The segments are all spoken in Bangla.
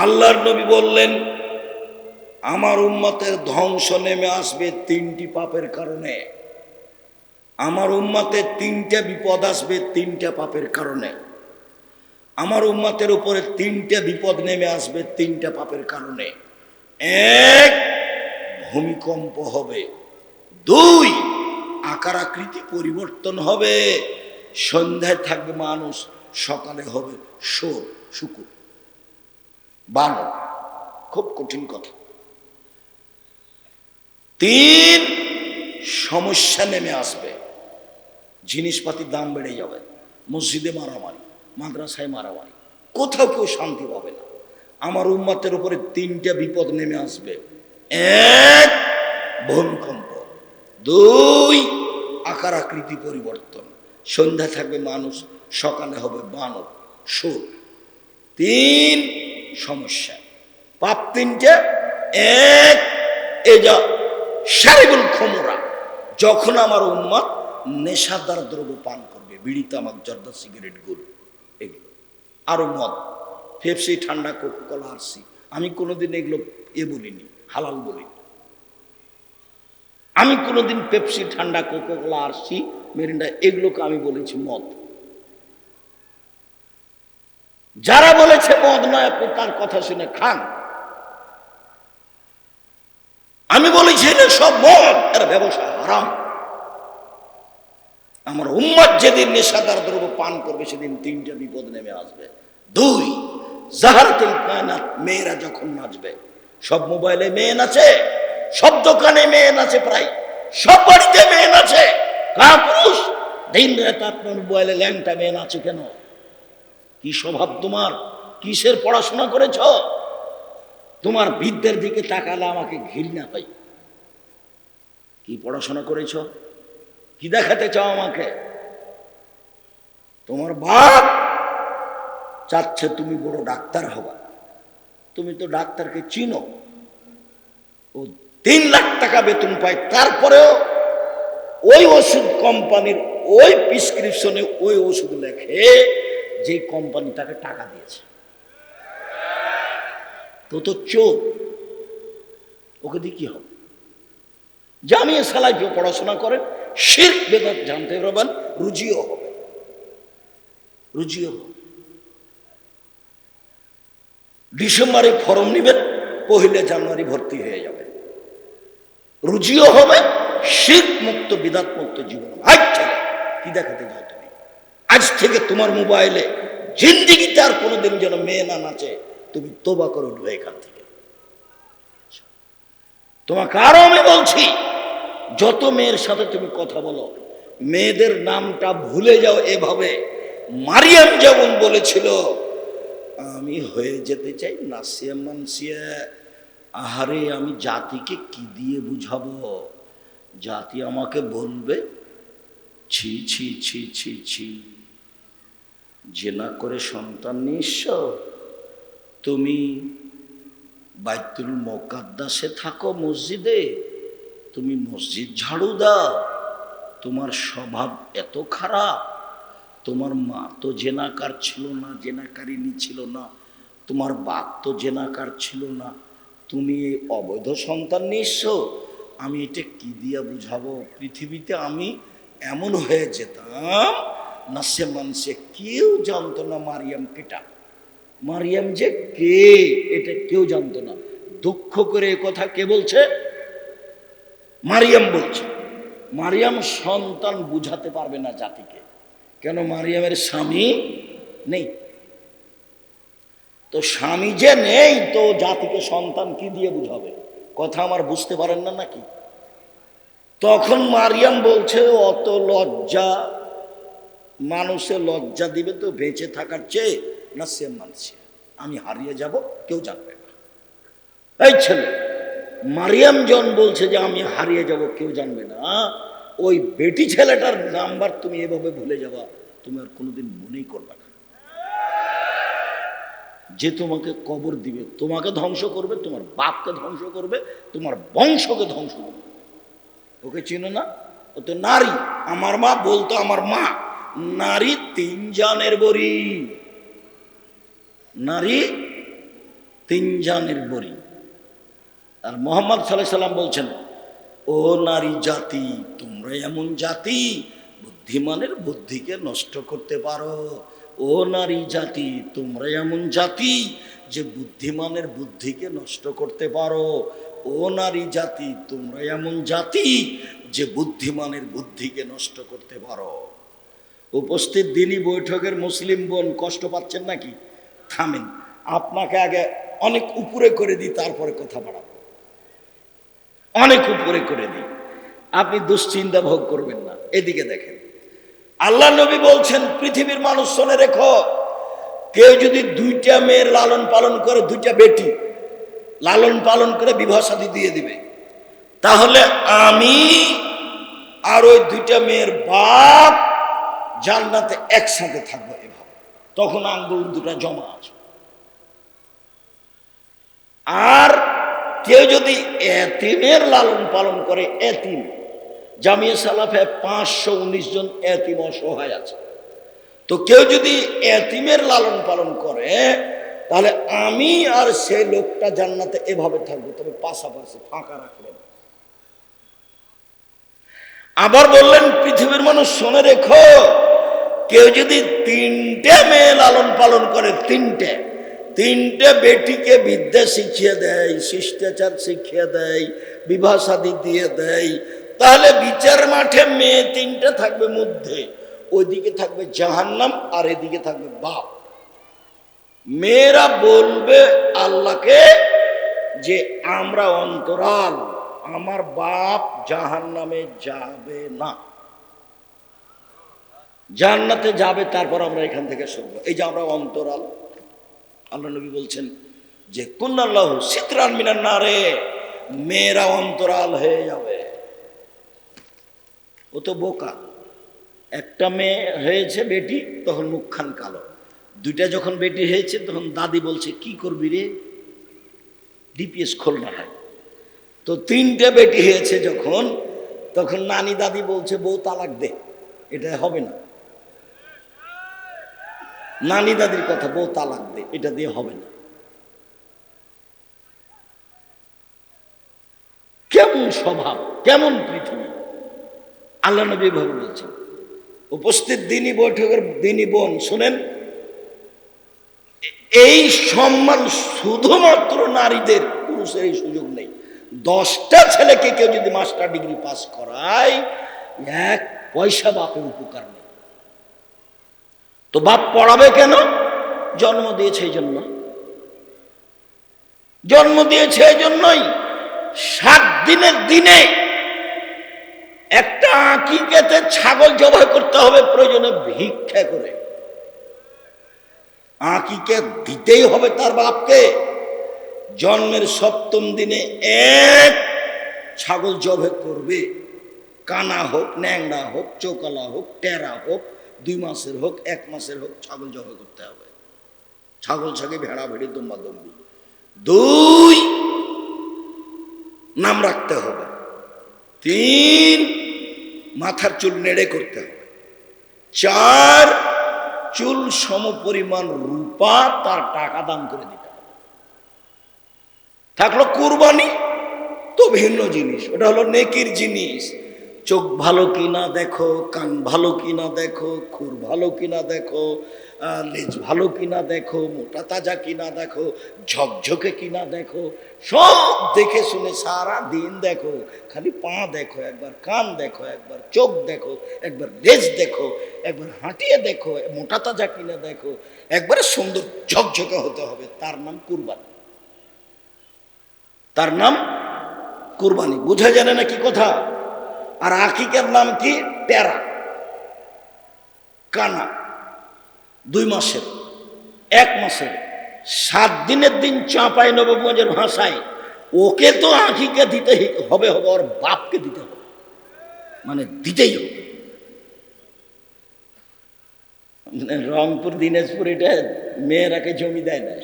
আল্লাহর নবী বললেন, আমার উম্মতের ধ্বংস নেমে আসবে তিনটি পাপের কারণে। আমার উম্মতের তিনটা বিপদ আসবে তিনটা পাপের কারণে। আমার উম্মতের উপরে তিনটা বিপদ নেমে আসবে তিনটা পাপের কারণে। এক, ভূমিকম্প হবে। দুই, আকার আকৃতি পরিবর্তন হবে। সন্ধ্যায় থাকবে মানুষ, সকালে হবে শুকুর, বানর। খুব কঠিন কথা। তিন, সমস্যা নেমে আসবে, জিনিসপাতির দাম বেড়ে যাবে, মসজিদে মারামারি, মাদ্রাসায় মারামারি, কোথাও কেউ শান্তি পাবে না। আমার উম্মতের উপরে তিনটা বিপদ নেমে আসবে। এক, ভূমিকম্প। দুই, আকার আকৃতি পরিবর্তন, সন্ধ্যা থাকবে মানুষ, সকালে হবে বানর, সুর। তিন, সমস্যা। পাপ তিনটে। এক, এজা শারিবুল খমরা, যখন আমার উম্মত নেশাদার দ্রব্য পান করবে, বিড়ি, তামাক, জর্দা, সিগারেট, গুল, এগুলো, আরো মদ, পেপসি, ঠান্ডা, কোকা-কোলা, আরসি। আমি কোনোদিন এগুলো বলিনি, হালাল বলিনি। আমি কোনোদিন পেপসি, ঠান্ডা, কোকা-কোলা, আরসি, মেরিন্ডা এগুলোকে আমি বলেছি মদ। যারা বলেছে মদ নয়, আপনি তার কথা শুনে খান। আমি বলেছি এটা সব মদ, এর ব্যবসা হারাম। আমার উম্মত যেদিন নেশাদার দ্রব্য পান করবে সেদিন তিনটা বিপদ নেমে আসবে। দুই, জাহারাতুল কায়নাত, মেয়েরা যখন নাচবে, সব মোবাইলে মেয়ে নাচে, সব দোকানে মেয়ে নাচে, প্রায় সব বাড়িতে মেয়ে নাচে। পুরুষ দিন রাত আপনার মোবাইলে ল্যাংটা মেয়ে নাচে কেন? কি স্বভাব তোমার? কিসের পড়াশোনা করেছ? তোমার বিদ্যের দিকে তাকালে আমাকে ঘৃণা পাই। কি পড়াশোনা করেছ? কি দেখাতে চাও আমাকে? তোমার বাপ চাচ্ছে তুমি বড় ডাক্তার হবা, তুমি তো ডাক্তারকে চিনো। ও 3 লাখ টাকা বেতন পায়, তারপরেও ওই ওষুধ কোম্পানির ওই প্রেসক্রিপশনে ওই ওষুধ লেখে যে কোম্পানি তাকে টাকা দিয়েছে। তো চোর, ওকে দিয়ে কি হবে? জামিয়া সালায় যে পড়াশোনা করেন, শিরক বেদাত জানতে পারবেন, রুজিও হবে, রুজিও হবে। ডিসেম্বরে ফর্ম নিবেন, 1 জানুয়ারি ভর্তি হয়ে যাবে, রুজিও হবে, শিরক মুক্ত, বিদাত মুক্ত জীবন। আচ্ছা, কি দেখাতে যাও তুমি? আজ থেকে তোমার মোবাইলে জিন্দিগিতে আর কোনোদিন যেন মেয়ে না নাচে, তুমি তোবা করে উঠবে এখান থেকে। তোমাকে আরো আমি বলছি, যত মেয়ের সাথে তুমি কথা বলো, মেয়েদের নামটা ভুলে যাও এভাবে। মারিয়াম যেমন বলেছিল, আমি হয়ে যেতে চাই নাসিয়া মানসিয়া। আহারে, আমি জাতিকে কি দিয়ে বুঝাবো? জাতি আমাকে বলবে, ছি ছি ছি ছি ছি, জেনা করে সন্তান নিঃস্ব, তুমি বাইতুল মুকাদ্দাসে থাকো, মসজিদে তুমি মসজিদ ঝাড়ু দাও, তোমার স্বভাব এত খারাপ, তোমার মা তো জেনাকার ছিল না, জেনাকারিনী ছিল না, তোমার বাপ তো জেনাকার ছিল না, তুমি অবৈধ সন্তান নিঃস্ব। আমি এটা কি দিয়া বুঝাবো? পৃথিবীতে আমি এমন হয়ে যেতাম, নাসে মানসে কেউ জানতো না মারিয়াম কেটা, মারিয়াম যে কে এটা কেউ জানতো না। দুঃখ করে এ কথা কে বলছে? মারিয়াম বলছে। মারিয়াম সন্তান বুঝাতে পারবে না জাতিকে, কেন? মারিয়ামের স্বামী নেই। তো স্বামী যে নেই, তো জাতিকে সন্তান কি দিয়ে বুঝাবে? কথা আমার বুঝতে পারেন না নাকি? তখন মারিয়াম বলছে, অত লজ্জা, মানুষে লজ্জা দিবে তো বেঁচে থাকার চেয়ে না সে মানছে আমি হারিয়ে যাব, কেউ জানবে না। এই ছেলে, মারিয়াম জন বলছে যে আমি হারিয়ে যাব, কেউ জানবে না, ওই বেটি ছেলেটার নাম্বার তুমি এভাবে ভুলে যাবা, তুমি আর কোনোদিন মনেই করবে না। যে তোমাকে কবর দিবে, তোমাকে ধ্বংস করবে, তোমার বাপকে ধ্বংস করবে, তোমার বংশকে ধ্বংস করবে, ওকে চিনো না? ও তো নারী। আমার মা বলতো, আমার মা, নারী 3 জানের বড়ি, নারী তিন জানের বড়ি। আর মোহাম্মদ সাল্লাল্লাহু আলাইহি সাল্লাম বলছেন, ও নারী জাতি, তোমরা এমন জাতি বুদ্ধিমানের বুদ্ধিকে নষ্ট করতে পারো। ও নারী জাতি, তোমরা এমন জাতি যে বুদ্ধিমানের বুদ্ধিকে নষ্ট করতে পারো। ও নারী জাতি, তোমরা এমন জাতি যে বুদ্ধিমানের বুদ্ধিকে নষ্ট করতে পারো। উপস্থিত দিনই বৈঠকের মুসলিম বোন কষ্ট পাচ্ছেন নাকি? থামেন, আপনাকে আগে অনেক উপরে করে দিই, তারপরে কথা বাড়াবো। অনেক উপরে করে দিই, আপনি দুশ্চিন্তা ভোগ করবেন না। এদিকে দেখেন, আল্লাহ নবী বলছেন, পৃথিবীর মানুষ শুনে রেখো, কেউ যদি দুইটা মেয়ের লালন পালন করে, দুইটা বেটি লালন পালন করে বিবাহ শাদী দিয়ে দিবে, তাহলে আমি আর ওই দুইটা মেয়ের বাপ জান্নাতে একসাথে থাকবো। এভাবে তখন আঙ্গুল দুটা জমা আছে। আর কেউ যদি এতিমের লালন পালন করে, এতিম, জামিয়া সালাফে 519 জন এতিম অসহায় আছে, তো কেউ যদি এতিমের লালন পালন করে, তাহলে আমি আর সেই লোকটা জান্নাতে এভাবে থাকবো, তবে পাশাপাশি, ফাঁকা রাখবেন। আবার বললেন, পৃথিবীর মানুষ শুনে রেখো, কেউ যদি 3টে মেয়ে লালন পালন করে, 3টে বেটিকে বিদ্যা শিখিয়ে দেয়, শিষ্টাচার শিখিয়ে দেয়, বিবাহ শাদী দিয়ে দেয়, তাহলে বিচার মাঠে মেয়ে 3টে থাকবে মধ্যে, ওইদিকে থাকবে জাহান্নাম আর এদিকে থাকবে বাপ। মেয়েরা বলবে আল্লাহকে যে আমরা অন্তরাল, আমার বাপ জাহান্নামে যাবে না, জান্নাতে যাবে, তারপর আমরা এখান থেকে শুনবো। এই যে আমরা অন্তরাল, আল্লাহ নবী বলছেন যে কুন্নাল্লাহু সিতরান মিনান নারে, মেয়েরা অন্তরাল হয়ে যাবে। ও তো বোকা, একটা মেয়ে হয়েছে বেটি, তখন মুখখান কালো। 2টা যখন বেটি হয়েছে, তখন দাদি বলছে কি করবি রে, ডিপিএস খোল না হয়। তো 3টে বেটি হয়েছে যখন, তখন নানি দাদি বলছে বউ তালাক দে, এটা হবে না। নানি দাদির কথা, বউ তালাক দে, এটা দিয়ে হবে না। কেমন স্বভাব, কেমন পৃথিবী! আল্লাহ নবী ভাবে বলছেন। উপস্থিত দিনী বৈঠকের দিনী বোন শুনেন, এই সম্মান শুধুমাত্র নারীদের, পুরুষের এই সুযোগ নেই। 10টা ছেলেকে কেউ যদি মাস্টার ডিগ্রি পাস করায়, 1 পয়সা বাপের উপকার নেই। তো বাপ পড়াবে কেন? জন্ম দিয়েছে এই জন্য, জন্ম দিয়েছে এই জন্যই। 7 দিনের দিনে একটা আকিকাতে ছাগল জবাই করতে হবে, প্রয়োজনে ভিক্ষা করে। আকিকা দিতেই হবে তার বাপকে। জন্মের 7ম দিনে 1 ছাগল জবাই করবে, কানা হোক, ন্যাংড়া হোক, চোকালা হোক, টেরা হোক, 2 মাসের হোক, 1 মাসের হোক, ছাগল জবাই করতে হবে। ছাগল ছাগে, ভেড়া ভেড়ি, দুম্বা দুম্বি। 2 নাম রাখতে হবে। 3 মাথার চুল নেড়ে করতে হবে। 4 চুল সমপরিমাণ রূপা তার টাকা দান করে দিতে হবে। থাকলো কুরবানি, তো ভিন্ন জিনিস, ওটা হলো নেকির জিনিস। চোখ ভালো কিনা দেখো, কান ভালো কিনা দেখো, খুর ভালো কিনা দেখো, লেজ ভালো কিনা দেখো, মোটা তাজা কিনা দেখো, ঝকঝকে কিনা দেখো, সব দেখে শুনে সারা দিন দেখো। খালি পা দেখো একবার, কান দেখো একবার, চোখ দেখো একবার, লেজ দেখো একবার, হাঁটিয়ে দেখো মোটা তাজা কিনা দেখো, একবারে সুন্দর ঝকঝকে হতে হবে। তার নাম কুরবানি, তার নাম কুরবানি। বুঝা জানে না কি কথা? আর আকিকার নাম কি? টেরা, কানা, 2 মাসের, 1 মাসের, 7 দিনের দিন চাঁপাই নবাবগঞ্জের ভাষায় ওকে তো আকিকা দিতে হবে, ওর বাপকে দিতে হবে, মানে দিতেই হবে। রংপুর, দিনাজপুর, এটা মেয়েরাকে জমি দেয় না,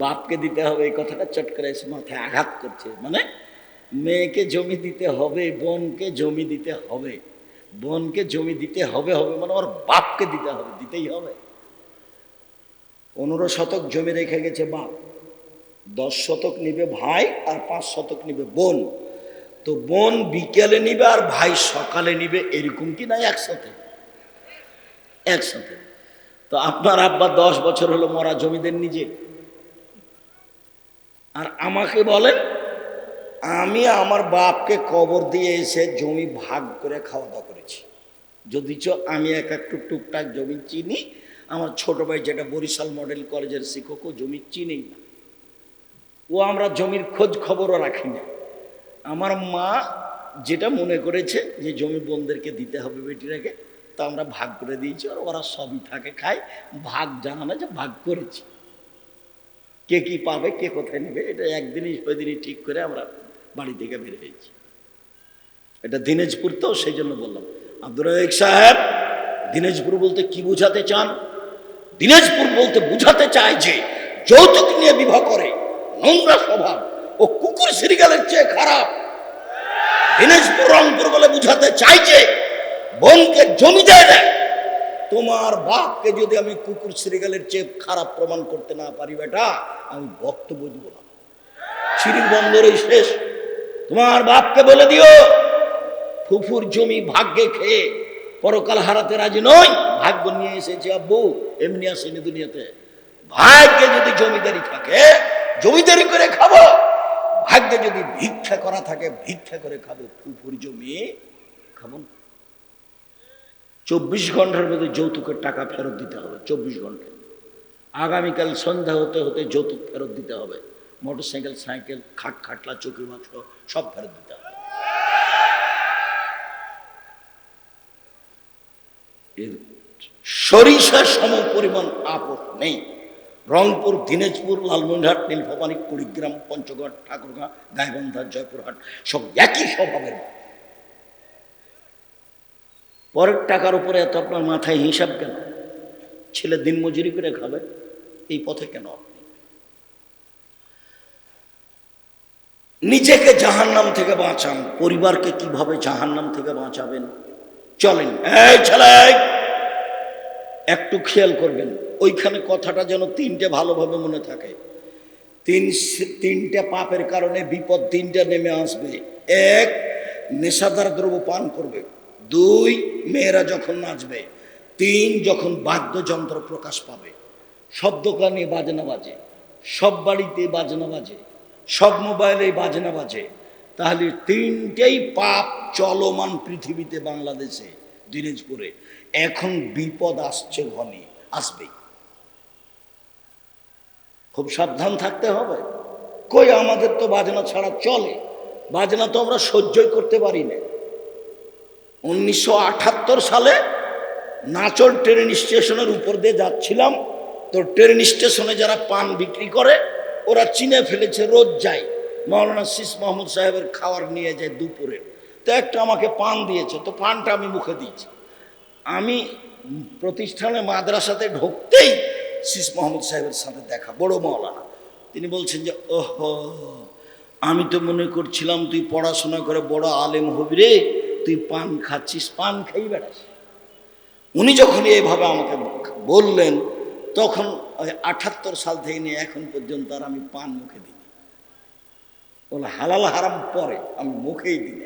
বাপকে দিতে হবে। এই কথাটা চট করে এসে মাথায় আঘাত করছে। মানে মেয়েকে জমি দিতে হবে, বোনকে জমি দিতে হবে, বোনকে জমি দিতে হবে, মানে ওর বাপকে দিতে হবে, দিতেই হবে। 15 শতক জমি রেখে গেছে বাপ, 10 শতক নিবে ভাই আর 5 শতক নিবে বোন। তো বোন বিকেলে নিবে আর ভাই সকালে নিবে, এরকম কি না? একসাথে একসাথে। তো আপনার আব্বা 10 বছর হলো মরা জমিদের নিজে, আর আমাকে বলেন আমি আমার বাপকে কবর দিয়ে এসে জমি ভাগ করে খাওয়া দাওয়া করেছি। যদিচ আমি একটু টুকটাক জমি চিনি, আমার ছোট ভাই যেটা বরিশাল মডেল কলেজের শিক্ষক, ও জমি চিনেই না, ও আমরা জমির খোঁজ খবরও রাখি না। আমার মা যেটা মনে করেছে যে জমি বোনদেরকে দিতে হবে বেটিরাকে, তা আমরা ভাগ করে দিয়েছি, আর ওরা সবই থাকে খায়, ভাগ জানা না যে ভাগ করেছি। কে কি পাবে, কে কোথায় নেবে, এটা একদিনই সেদিনই ঠিক করে আমরা বাড়ি থেকে বের হয়েছি। এটা দিনাজপুর, তো সেই জন্য বললাম। আব্দুর রাজ্জাক সাহেব, দিনাজপুর বলতে কি বুঝাতে চান? দিনাজপুর বলতে বুঝাতে চায় যে যৌতুক নিয়ে বিবাহ করে, নোংরা স্বভাব, ও কুকুর শ্রীগালের চেয়ে খারাপ। দিনাজপুর রংপুর বলে বুঝাতে চাই যে বোনকে জমি দেয় না। তোমার বাপকে যদি আমি কুকুর শ্রীগালের চেয়ে খারাপ প্রমাণ করতে না পারি বেটা, আমি বক্তব্য দিব না। সিঁড়ির বন্দরেই শেষ। তোমার বাপকে বলে দিও ফুফুর জমি ভাগ্যে খেয়ে পরকাল হারাতে রাজি নয়। ভাগ্য নিয়ে এসেছে আব্বু, এমনি আসেনি দুনিয়াতে। ভাগ্যে যদি জমিদারি থাকে জমিদারি করে খাবো, ভাগ্যে যদি ভিক্ষা করা থাকে ভিক্ষা করে খাবো। ফুফুর জমি খাবো না। 24 ঘন্টার মধ্যে যৌতুকের টাকা ফেরত দিতে হবে। 24 ঘন্টা, আগামীকাল সন্ধ্যা হতে হতে যৌতুক ফেরত দিতে হবে। মোটরসাইকেল, সাইকেল, খাট খাটলা, চৌকি বাক্স সব ফেরত দিতে হবে। এর সরিষার সম পরিমাণ আপোষ নেই। রংপুর, দিনাজপুর, লালমনিরহাট, নীলফামারী, কুড়িগ্রাম, পঞ্চগড়, ঠাকুরগাঁ, গাইবান্ধা, জয়পুরহাট সব একই স্বভাবের। পরের টাকার উপরে এত আপনার মাথায় হিসাব কেন? ছেলে দিন মজুরি করে খাবে, এই পথে কেন আপনি? নিজেকে জাহান্নাম থেকে বাঁচান, পরিবারকে কিভাবে জাহান্নাম থেকে বাঁচাবেন চলেন। এই ছেলে, একটু খেয়াল করবেন, ওইখানে কথাটা যেন তিনটে ভালোভাবে মনে থাকে। তিনটে পাপের কারণে বিপদ তিনটা নেমে আসবে। 1, নেশাদার দ্রব্য পান করবে। 2, মেয়েরা যখন নাচবে। 3, যখন বাদ্যযন্ত্র প্রকাশ পাবে। শব্দকানে বাজনা বাজে, সব বাড়িতে বাজনা বাজে, সব মোবাইলে বাজনা বাজে। তাহলে তিনটেই পাপ চলমান পৃথিবীতে, বাংলাদেশে, দিনাজপুরে। এখন বিপদ আসছে, ঘনে আসবেই, খুব সাবধান থাকতে হবে। কই আমাদের তো বাজনা ছাড়া চলে, বাজনা তো আমরা সহ্যই করতে পারি না। 1978 সালে নাচল ট্রেন স্টেশনের উপর দিয়ে যাচ্ছিলাম, তো ট্রেন স্টেশনে যারা পান বিক্রি করে ওরা চিনে ফেলেছে, রোজ যায় মাওলানা শীষ মাহমুদ সাহেবের খাবার নিয়ে যায় দুপুরে। তো একটা আমাকে পান দিয়েছে, তো পানটা আমি মুখে দিয়েছি। আমি প্রতিষ্ঠানে মাদ্রাসাতে ঢুকতেই শীষ মাহমুদ সাহেবের সাথে দেখা, বড় মাওলানা। তিনি বলছেন যে ওহো, আমি তো মনে করছিলাম তুই পড়াশোনা করে বড় আলেম হবি রে, তুই পান খাচ্ছিস, পান খেয়ে বেড়াস। উনি যখন এইভাবে আমাকে বললেন, তখন 78 সাল থেকে নিয়ে এখন পর্যন্ত আর আমি পান মুখে দিই। ওর হালাল হারাম পরে, আমি মুখেই দিই।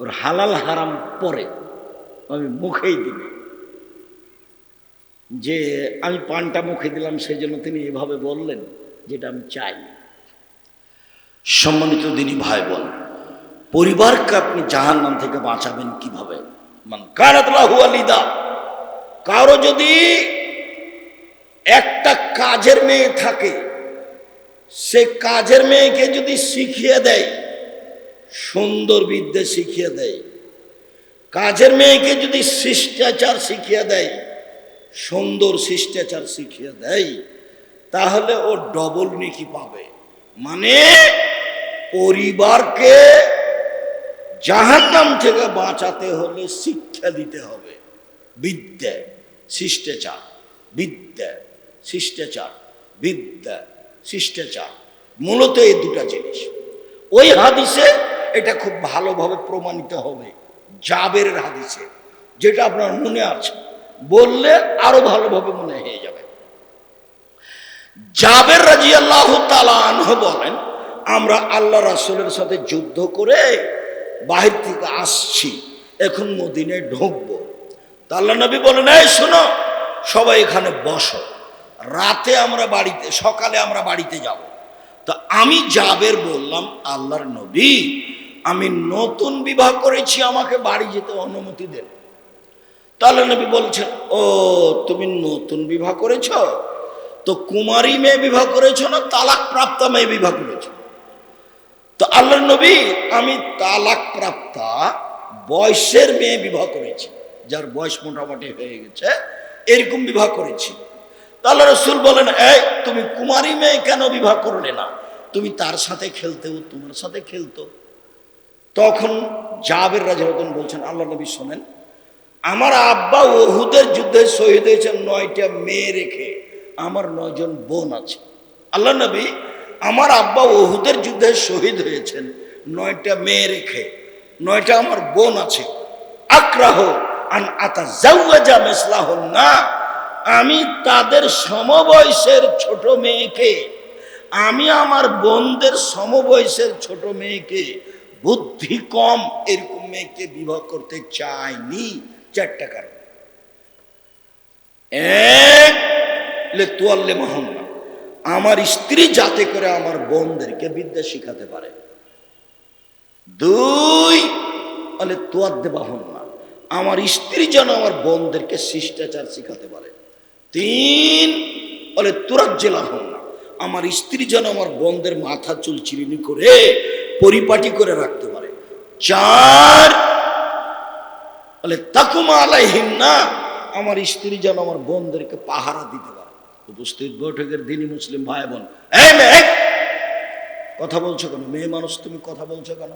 ওর হালাল হারাম পরে, আমি মুখেই দিই। যে আমি পানটা মুখে দিলাম সেই জন্য তিনি এভাবে বললেন, যেটা আমি চাই। সম্মানিত দিনী ভাই বোন, পরিবারকে আপনি জাহান্নাম থেকে বাঁচাবেন কিভাবে? মান কানাত লাহু ওয়ালিদা, কারো যদি একটা কাজের মেয়ে থাকে, সে কাজের মেয়েকে যদি শিখিয়ে দেয়, সুন্দর বিদ্যা শিখিয়ে দেয়, কাজের মেয়েকে যদি শিষ্টাচার শিখিয়ে দেয়, সুন্দর শিষ্টাচার শিখিয়ে দেয়, তাহলে ও ডবল নেকি পাবে। মানে পরিবারকে জাহান্নাম থেকে বাঁচাতে হলে শিক্ষা দিতে হবে। বিদ্যা, শিষ্টাচার, বিদ্যা, শিষ্টাচার, বিদ্যা, শিষ্টাচার, মূলত এই দুটা জিনিস। ওই হাদিসে এটা খুব ভালোভাবে প্রমাণিত হবে, জাবেরের হাদিসে, যেটা আপনার মনে আছে, বললে আরো ভালোভাবে মনে হয়ে যাবে। জাবের রাদিয়াল্লাহু তাআলা আনহু বলেন, আমরা আল্লাহ রাসূলের সাথে যুদ্ধ করে বাহির থেকে আসছি, এখন মদিনায় ঢুকবো। তা আল্লাহ নবী বলেন, এই শোনো, সবাই এখানে বসো, রাতে আমরা বাড়িতে, সকালে আমরা বাড়িতে যাব। তা আমি জাবের বললাম, আল্লাহর নবী, আমি নতুন বিবাহ করেছি, আমাকে বাড়ি যেতে অনুমতি দেন। তাহলে নবী বলছেন, ও তুমি নতুন বিবাহ করেছ, তো কুমারী মেয়ে বিবাহ করেছো না তালাক প্রাপ্তা মেয়ে বিবাহ করেছো? তো আল্লাহর নবী, আমি তালাক প্রাপ্তা বয়সের মেয়ে বিবাহ করেছি, যার বয়স মোটামুটি হয়ে গেছে, এরকম বিবাহ করেছি। তাহলে রাসূল বলেন, এই তুমি কুমারী মেয়ে কেন বিবাহ করলে না? তুমি তার সাথে খেলতেও, তোমার সাথে খেলতো। তখন জাবের রাদিয়াল্লাহু আনহু বলছেন, আল্লাহ নবী শোনেন, আমার আব্বা উহুদের যুদ্ধে শহীদ হয়েছেন 9টা মেয়ে রেখে, আমার 9 জন বোন আছে। আল্লাহ নবী, আমার আব্বা উহুদের যুদ্ধে শহীদ হয়েছেন 9টা মেয়ে রেখে, 9টা আমার বোন আছে। আক্রাহ আন আতাজাওয়াজা মিসলাহুন্না, আমি তাদের সমবয়সের ছোট মেয়েকে, আমি আমার বোনদের সমবয়সের ছোট মেয়েকে, বুদ্ধি কম এরকম মেয়েকে বিবাহ করতে চাইনি। 4টা কারণ। এক, লেতুয়াল্লে মাহুন্না, আমার স্ত্রী যাতে করে আমার বোনদেরকে বিদ্যা শিখাতে পারে। 2, বলে তোয়াদ্দে বাহুন্না, আমার স্ত্রী যেন আমার বোনদেরকে শিষ্টাচার শিখাতে পারে। 3, বলে তুরাজ্জেলাহুন্না, আমার স্ত্রী যেন আমার বোনদের মাথা চুল চিরিনি করে পরিপাটি করে রাখতে পারে। 4, বলে তাকুমা আলাইহিন্না, আমার স্ত্রী যেন আমার বোনদেরকে পাহারা দিতে পারে। উপস্থিত বৈঠকের দিনী মুসলিম ভাই বোন, এই মেয়ে কথা বলছো কেন? মেয়ে মানুষ তুমি কথা বলছো কেন?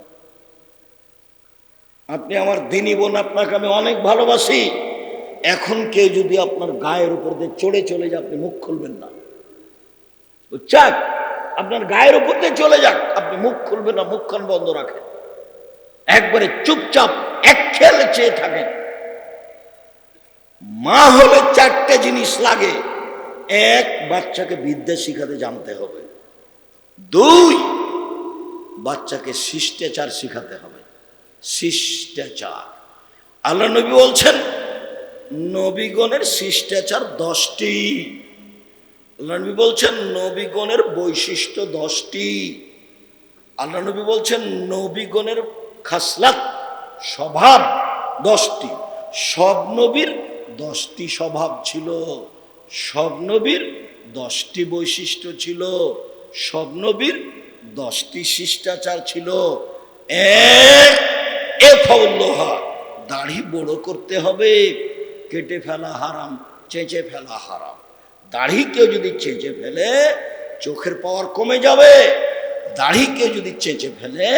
আপনি আমার দিনী বোন, আপনাকে আমি অনেক ভালোবাসি। এখন কেউ যদি আপনার গায়ের উপর দিয়ে চড়ে চলে যায়, আপনি মুখ খুলবেন না, বুঝছেন? আপনার গায়ের উপর দিয়ে চলে যাক, আপনি মুখ খুলবেন না, মুখখান বন্ধ রাখেন, একবারে চুপচাপ এক খেয়ালে চেয়ে থাকেন। মা হলে 4টে জিনিস লাগে। 1, বাচ্চাকে বিদ্যা শিখাতে জানতে হবে। 2, বাচ্চাকে শিষ্টাচার শিখাতে হবে। শিষ্টাচার, আল্লাহ নবী বলছেন, নবীগণের শিষ্টাচার 10টি। আল্লাহ নবী বলছেন, নবীগণের বৈশিষ্ট্য 10টি। আল্লাহ নবী বলছেন, নবীগণের খাসলাত, স্বভাব 10টি। সব নবীর 10টি স্বভাব ছিল, সব নবীর 10টি বৈশিষ্ট্য ছিল, সব নবীর 10টি শিষ্টাচার ছিল। 1, এফাউল্লাহা, দাড়ি বড় করতে হবে, কেটে ফেলা হারাম, চেঁচে ফেলা হারাম। দাড়ি কেউ যদি চেঁচে ফেলে চোখের পাওয়ার কমে যাবে। দাড়ি কেউ যদি চেঁচে ফেলে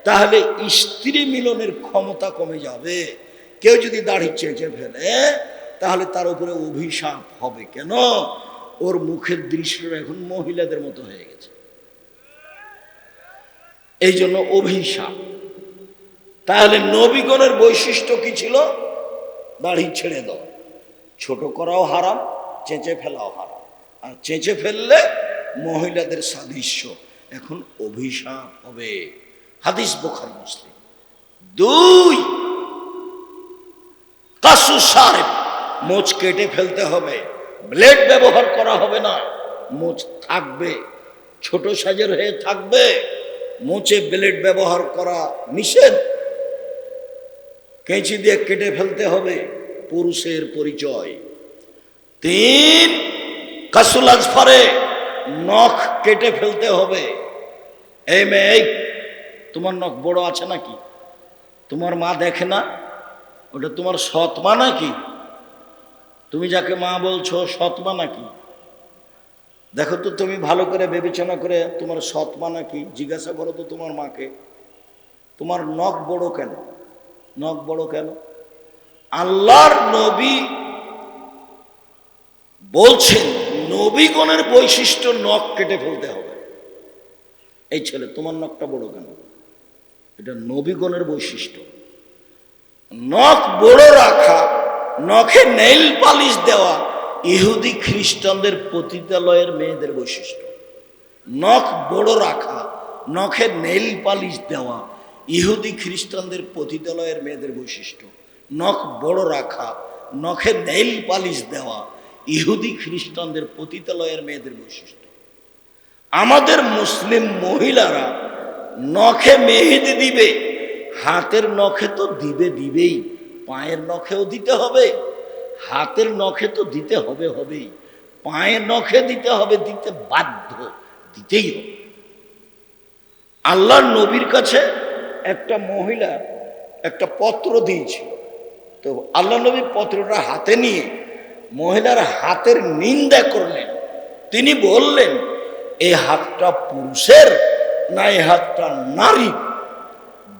তাহলে স্ত্রী মিলনের ক্ষমতা কমে যাবে। কেউ যদি দাড়ি চেঁচে ফেলে তাহলে তার উপরে অভিশাপ হবে। কেন? ওর মুখের দৃশ্য এখন মহিলাদের মতো হয়ে গেছে, এই জন্য অভিশাপ। তাহলে নবীগণের বৈশিষ্ট্য কি ছিল? দাড়ি ছেড়ে দাও, ছোট করাও হারাম, চেঁচে ফেলাও হারাম। আর চেঁচে ফেললে মহিলাদের সাদৃশ্য, এখন অভিশাপ হবে। হাদিস বুখারী মুসলিম। 2, কাসু সারেব, মোচ কেটে ফেলতে হবে, ব্লেড ব্যবহার করা হবে না, মোচ থাকবে, ছোট সাইজের হয়ে থাকবে, মোচে ব্লেড ব্যবহার করা নিষেধ। কেঁচি দিয়ে কেটে ফেলতে হবে, পুরুষের পরিচয়। 3, কাসুল আজফারে, নখ কেটে ফেলতে হবে। এই মেয়ে, তোমার নখ বড় আছে নাকি? তোমার মা দেখে না? ওটা তোমার সৎ মা নাকি? তুমি যাকে মা বলছো সৎ মা নাকি? দেখো তো তুমি ভালো করে বিবেচনা করে, তোমার সৎ মা নাকি জিজ্ঞাসা করো তো তোমার মাকে। তোমার নখ বড় কেন? নখ বড় কেন? আল্লাহর নবী বলছেন, নবীগণের বৈশিষ্ট্য নখ কেটে ফেলতে হবে। এই ছেলে, তোমার নখটা বড় কেন? এটা নবীগণের বৈশিষ্ট্য। নখ বড় রাখা, নখে নেইল পালিশ দেওয়া, ইহুদি খ্রিস্টানদের পতিতালয়ের মেয়েদের বৈশিষ্ট্য। নখ বড় রাখা, নখে নেইল পালিশ দেওয়া ইহুদি খ্রিস্টানদের পতিতালয়ের মেয়েদের বৈশিষ্ট্য। নখ বড় রাখা, নখে নেইল পালিশ দেওয়া ইহুদি খ্রিস্টানদের পতিতালয়ের মেয়েদের বৈশিষ্ট্য। আমাদের মুসলিম মহিলারা নখে মেহেদি দিবে, হাতের নখে তো দিবেই, পায়ের নখেও দিতে হবে, হাতের নখে তো দিতে হবেই, পায়ের নখে দিতে হবে, দিতে বাধ্য, দিতেই হবে। আল্লাহর নবীর কাছে একটা মহিলা একটা পত্র দিয়েছিল, তো আল্লাহ নবী পত্রটা হাতে নিয়ে মহিলার হাতের নিন্দা করলেন। তিনি বললেন, এই হাতটা পুরুষের না এই হাতটা নারী?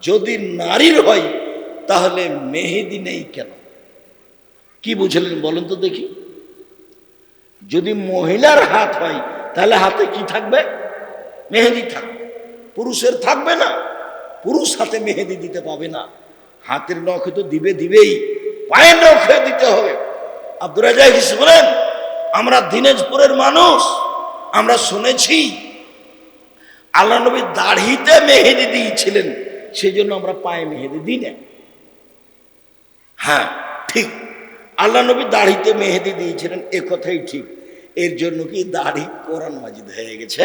যদি নারীর হয় তাহলে মেহেদি নেই কেন? কি বুঝলেন বলেন তো দেখি? যদি মহিলার হাত হয় তাহলে হাতে কি থাকবে? মেহেদি থাকবে। পুরুষের থাকবে না, পুরুষ হাতে মেহেদি দিতে পাবে না। হাতের নখে তো দিবেই, পায়ের নখে দিতে হবে। আব্দুর রাজ্জাক বলেন, আমরা দিনাজপুরের মানুষ, আমরা শুনেছি আল্লাহ নবী দাড়িতে মেহেদি দিয়েছিলেন, সেই জন্য আমরা পায়ে মেহেদি দিই না। হ্যাঁ ঠিক, আল্লাহ নবী দাড়িতে মেহেদি দিয়েছিলেন, এ কথাই ঠিক। এর জন্য কি দাড়ি কোরআন মাজিদ হয়ে গেছে?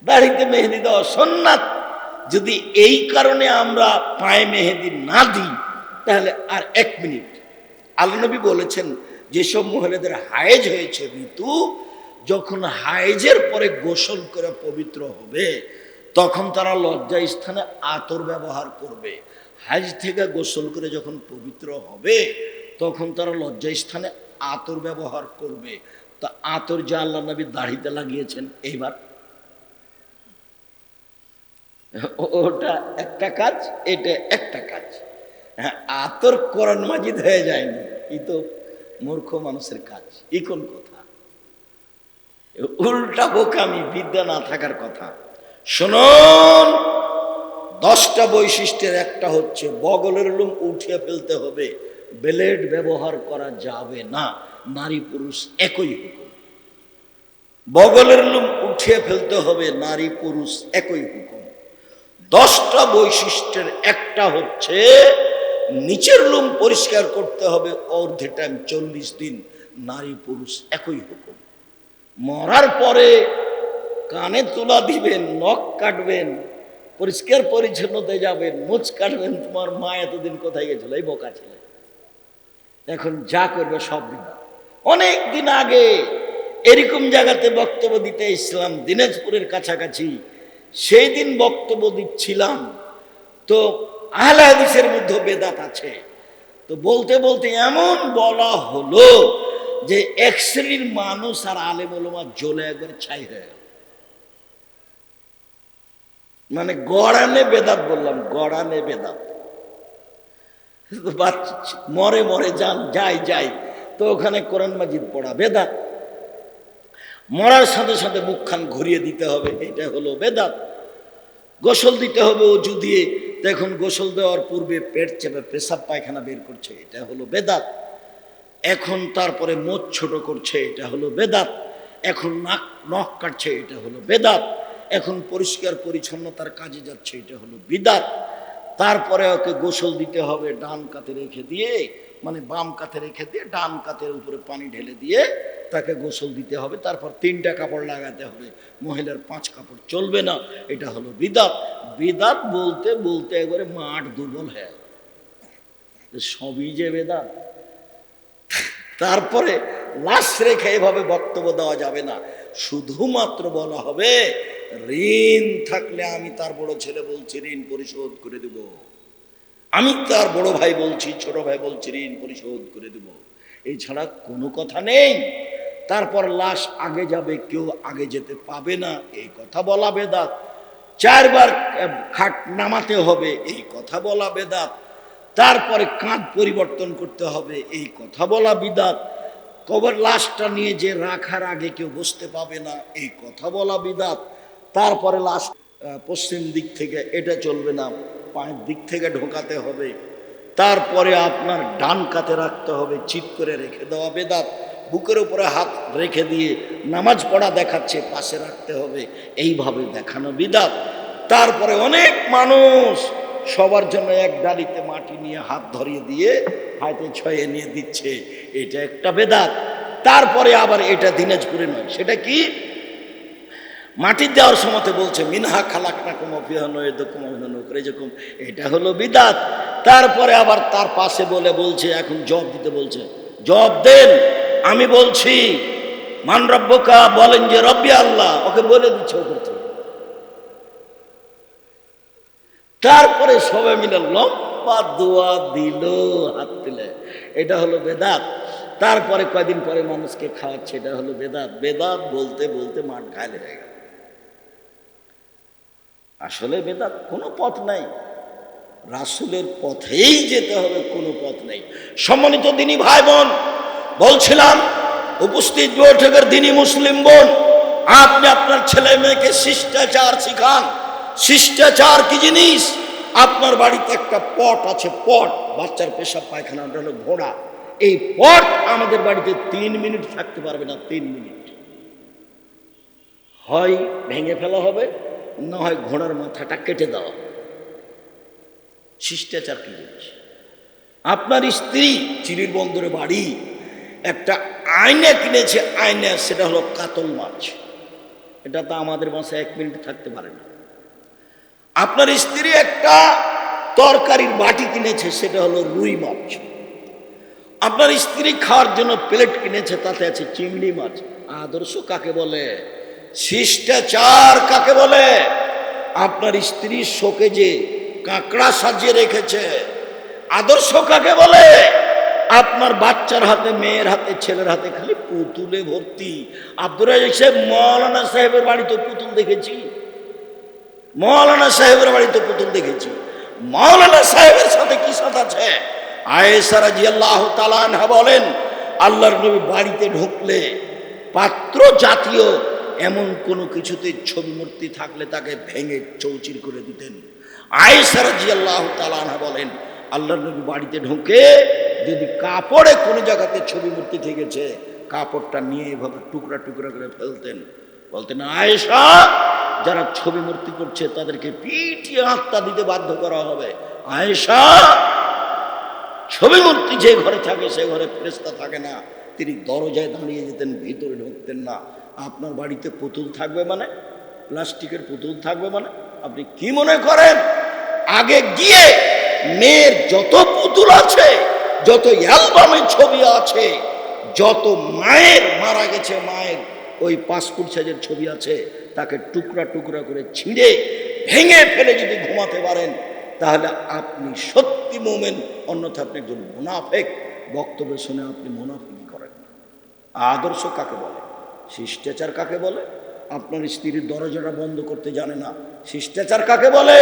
দাড়িতে মেহেদি দেওয়া সুন্নাত। যদি এই কারণে আমরা পায়ে মেহেদি না দিই তাহলে আর এক মিনিট, আল্লাহ নবী বলেছেন যেসব মহিলাদের হায়েজ হয়েছে ঋতু, যখন হায়েজের পরে গোসল করে পবিত্র হবে তখন তারা লজ্জা স্থানে আতর ব্যবহার করবে। হায়েজ থেকে গোসল করে যখন পবিত্র হবে তখন তারা লজ্জা স্থানে আতর ব্যবহার করবে। তা আতর যা আল্লাহ নবী দাড়িতে লাগিয়েছেন, এইবার ওটা একটা কাজ, এটা একটা কাজ। হ্যাঁ, আতর কোরআন মাজিদ হয়ে যায়নি, এই তো মূর্খ মানুষের কাজ। এই কোন কথা? উল্টা বোকামি, বিদ্যা না থাকার কথা। শুনুন, 10টা বৈশিষ্ট্যের একটা হচ্ছে বগলের লোম উঠিয়ে ফেলতে হবে, ব্লেড ব্যবহার করা যাবে না। নারী পুরুষ একই হুকুম। বগলের লোম উঠিয়ে ফেলতে হবে, নারী পুরুষ একই হুকুম। 10টা বৈশিষ্ট্যের একটা হচ্ছে নিচের লোম পরিষ্কার করতে হবে অর্ধে টাইম, 40 দিন, নারী পুরুষ একই হুকুম। মরার পরে কানে তুলা দিবেন, নখ কাটবেন, পরিষ্কার পরিচ্ছন্নতায় যাবেন, মুছ কাটবেন। তোমার মা এতদিন কোথায় গেছিল? এই বোকা ছেলে, এখন যা করবে সব বিনা। অনেক দিন আগে এরকম জায়গাতে বক্তব্য দিতে ইসলাম, দিনাজপুরের কাছাকাছি, সেই দিন বক্তব্য দিচ্ছিলাম। তো আহলে হাদিসের মধ্যে বেদাত আছে, তো বলতে বলতে এমন বলা হলো যে এক শ্রেণীর মানুষ আর আলেম ওলামা জ্বলে একবার ছাই হয়ে গেল। মানে গড়ানে বেদাত বললাম, গড়ানে বেদাত। মরে মরে যান, যাই তো ওখানে কোরআন মাজিদ পড়া বেদাত। মরার সাথে সাথে মুখখান ঘুরিয়ে দিতে হবে, এটা হলো বেদাত। গোসল দিতে হবে অজু দিয়ে, তো এখন গোসল দেওয়ার পূর্বে পেট চেপে পেশাব পায়খানা বের করছে, এটা হলো বেদাত। এখন তারপরে মোচ ছোট করছে, এটা হলো বেদাত। এখন নখ কাটছে, এটা হলো বেদাত। এখন পরিষ্কার পরিচ্ছন্নতার কাজে যাচ্ছে, এটা হলো বিদাত। তারপরে ওকে গোসল দিতে হবে ডান কাতে রেখে দিয়ে, মানে বাম কাতে রেখে দিয়ে ডান কাতের উপরে পানি ঢেলে দিয়ে তাকে গোসল দিতে হবে। তারপর 3টা কাপড় লাগাতে হবে, মহিলার 5 কাপড় চলবে না, এটা হলো বিদাত। বিদাত বলতে বলতে একবারে মাঠ দুর্বল হয়ে গেল, সবই যে বেদাত। তারপরে লাশ রেখে এভাবে বক্তব্য দেওয়া যাবে না, শুধুমাত্র বলা হবে ঋণ থাকলে আমি তার বড় ছেলে বলছি ঋণ পরিশোধ করে দেব, আমি তার বড় ভাই বলছি, ছোট ভাই বলছি ঋণ পরিশোধ করে দেব, এই ছাড়া কোনো কথা নেই। তারপর লাশ আগে যাবে, কেউ আগে যেতে পাবে না, এই কথা বলা বেদাত। 4 বার খাট নামাতে হবে, এই কথা বলা বেদাত। তারপরে কাঁধ পরিবর্তন করতে হবে, এই কথা বলা বিদাত। কবর লাশটা নিয়ে যে রাখার আগে কেউ বসতে পাবে না, এই কথা বলা বিদাত। তারপরে লাশ পশ্চিম দিক থেকে, এটা চলবে না, পায়ের দিক থেকে ঢোকাতে হবে। তারপরে আপনার ডান কাতে রাখতে হবে, চিৎ করে রেখে দেওয়া বেদাত। বুকের উপরে হাত রেখে দিয়ে নামাজ পড়া দেখাচ্ছে, পাশে রাখতে হবে, এইভাবে দেখানো বিদাত। তারপরে অনেক মানুষ সবার জন্য এক ডালিতে মাটি নিয়ে হাত ধরিয়ে দিয়ে হাতে ছয়ে নিয়ে দিচ্ছে, এটা একটা বেদাত। তারপরে আবার এটা দিনাজপুরে নয়, সেটা কি, মাটি দেওয়ার সময় বলছে মিনহা খালাকনাকুম ওয়া ফিহা নুঈদুকুম ওয়া মিনহা নুখরিজুকুম, এটা হলো বিদাত। তারপরে আবার তার পাশে বলছে, এখন জবাব দিতে বলছে, জবাব দেন। আমি বলছি মান রব্বুকা, বলেন যে রব্বি আল্লাহ, ওকে বলে দিচ্ছে ওপর থেকে। তারপরে সবাই মিলে লম্বা দোয়া দিল হাত তুলে, এটা হলো বেদাত। তারপরে কয়দিন পরে মানুষকে খাওয়াচ্ছে, এটা হলো বেদাত। বেদাত বলতে বলতে মাঠ ঘায়ল হয়ে গেল। আসলে বেদাত কোনো পথ নাই, রাসূলের পথেই যেতে হবে, কোনো পথ নেই। সম্মানিত দিনী ভাই বোন, বলছিলাম উপস্থিত বৈঠকের দিনী মুসলিম বোন, আপনি আপনার ছেলে মেয়েকে শিষ্টাচার শিখান। শিষ্টাচার কি জিনিস? আপনার বাড়িতে একটা পট আছে, পট, বাচ্চার পেশাব পায়খানা, ওটা হলো ঘোড়া। এই পট আমাদের বাড়িতে 3 মিনিট থাকতে পারবে না। 3 মিনিট হয় ভেঙে ফেলা হবে, না হয় ঘোড়ার মাথাটা কেটে দেওয়া। শিষ্টাচার কি জিনিস? আপনার স্ত্রী চিরির বন্দরে বাড়ি, একটা আয়না কিনেছে, আয়না, সেটা হলো কাতল মাছ, এটা তো আমাদের বাসায় 1 মিনিট থাকতে পারে না। আপনার স্ত্রী একটা তরকারির বাটি কিনেছে, সেটা হলো রুই মাছ। আপনার স্ত্রী খাওয়ার জন্য প্লেট কিনেছে, তাতে আছে চিংড়ি মাছ। আদর্শ কাকে বলে? শিষ্টাচার কাকে বলে? আপনার স্ত্রী শোকে যে কাঁকড়া সাজিয়ে রেখেছে, আদর্শ কাকে বলে? আপনার বাচ্চার হাতে, মেয়ের হাতে, ছেলের হাতে খালি পুতুলে ভর্তি। আব্দুর রাজ্জাক সাহেব, মৌলানা সাহেবের বাড়িতে পুতুল দেখেছি, মৌলানা সাহেবের বাড়িতে পুতুল দেখেছি। মৌলানা সাহেবের সাথে কি সাথ আছে? আয়েশা রাদিয়াল্লাহু তাআলা আনহা বলেন, আল্লাহর নবী বাড়িতে ঢুকলে পাত্র জাতীয় এমন কোনো কিছুতে ছবি মূর্তি থাকলে তাকে ভেঙে চৌচির করে দিতেন। আয়েশা রাদিয়াল্লাহু তাআলা আনহা বলেন, আল্লাহর নবী বাড়িতে ঢুকে যদি কাপড়ে কোনো জায়গাতে ছবি মূর্তি থেকেছে, কাপড়টা নিয়ে এভাবে টুকরা টুকরা করে ফেলতেন। বলতেন, আয়েশা, যারা ছবি মূর্তি করছে তাদেরকে পিটিয়ে আত্মা দিতে বাধ্য করা হবে। আয়েশা, ছবি মূর্তি যে ঘরে থাকে সে ঘরে ফেরেশতা থাকে না। তিনি দরজায় দাঁড়িয়ে যেতেন, ভিতরে ঢুকতেন না। আপনার বাড়িতে পুতুল থাকবে মানে, প্লাস্টিকের পুতুল থাকবে মানে, আপনি কি মনে করেন? আগে গিয়ে মেয়ের যত পুতুল আছে, যত অ্যালবামে ছবি আছে, যত মায়ের মারা গেছে মায়ের ওই পাসপোর্ট সাইজের ছবি আছে, তাকে টুকরা টুকরা করে ছিঁড়ে ভেঙে ফেলে যদি ঘুমাতে পারেন, তাহলে আপনি সত্যি মুমিন, অন্যথা আপনি একজন মুনাফিক। বক্তব্য শুনে আপনি মুনাফিকি করেন। আদর্শ কাকে বলে? শিষ্টাচার কাকে বলে? আপনার স্ত্রীর দরজাটা বন্ধ করতে জানে না, শিষ্টাচার কাকে বলে?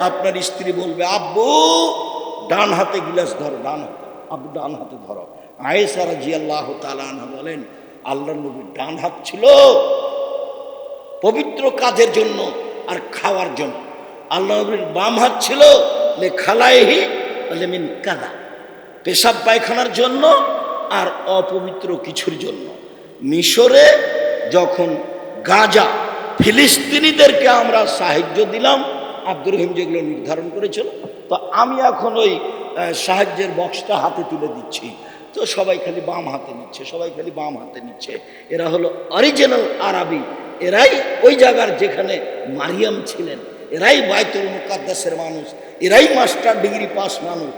আপনার স্ত্রী বলবে, আব্বু ডান হাতে গিলাস ধরো, ডান হাতে, আব্বু ডান হাতে ধরো। আয়েশা রাদিয়াল্লাহু তাআলা আনহা বলেন, আল্লাহর নবীর ডান হাত ছিল পবিত্র কাজের জন্য আর খাওয়ার জন্য, আল্লাহ নবীর বাম হাত ছিল লে খালাইহি মিন কাদা, পেশাব পায়খানার জন্য আর অপবিত্র কিছুর জন্য। মিশরে যখন গাজা ফিলিস্তিনিদেরকে আমরা সাহায্য দিলাম, আব্দুর রহিম যেগুলো নির্ধারণ করেছিল, তো আমি এখন ওই সাহায্যের বক্সটা হাতে তুলে দিচ্ছি, তো সবাই খালি বাম হাতে নিচ্ছে, সবাই খালি বাম হাতে নিচ্ছে। এরা হলো অরিজিনাল আরবি, এরাই ওই জায়গার যেখানে মারিয়াম ছিলেন, এরাই বাইতুল মুকাদ্দাসের মানুষ, এরাই মাস্টার ডিগ্রি পাস মানুষ।